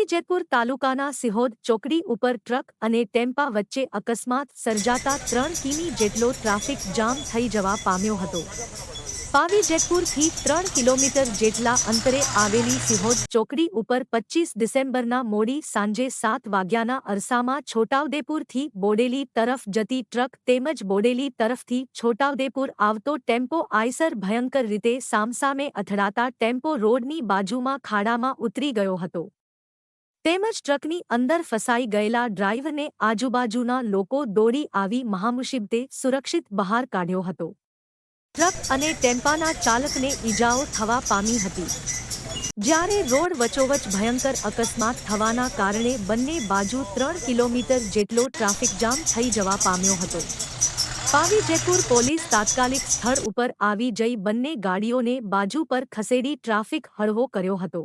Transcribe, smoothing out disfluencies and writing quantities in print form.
પાવી જેતપુર તાલુકાના સિહોદ ચોકડી ઉપર ટ્રક અને ટેમ્પા વચ્ચે અકસ્માત સર્જાતા 3 કિમી જેટલો ટ્રાફિક જામ થઈ જવા પામ્યો હતો। પાવી જેતપુરથી 3 કિલોમીટર જેટલા અંતરે આવેલી સિહોદ ચોકડી ઉપર 25 ડિસેમ્બરના મોડી સાંજે 7 વાગ્યાના અરસામાં છોટાઉદેપુરથી બોડેલી તરફ જતી ટ્રક તેમજ બોડેલી તરફથી છોટાઉદેપુર આવતો ટેમ્પો આઈસર ભયંકર રીતે સામસામે અથડાતા ટેમ્પો રોડની બાજુમાં ખાડામાં ઉતરી ગયો હતો તેમજ ટ્રકની અંદર ફસાઈ ગયેલા ડ્રાઈવરને આજુબાજુના લોકો દોડી આવી મહામુસીબતે સુરક્ષિત બહાર કાઢ્યો હતો। ટ્રક અને ટેમ્પાના ચાલકને ઈજાઓ થવા પામી હતી જ્યારે રોડ વચ્ચોવચ ભયંકર અકસ્માત થવાના કારણે બંને બાજુ 3 કિલોમીટર જેટલો ટ્રાફિક જામ થઈ જવા પામ્યો હતો। પાવી જેતપુર પોલીસ તાત્કાલિક સ્થળ ઉપર આવી જઈ બંને ગાડીઓને બાજુ પર ખસેડી ટ્રાફિક હળવો કર્યો હતો।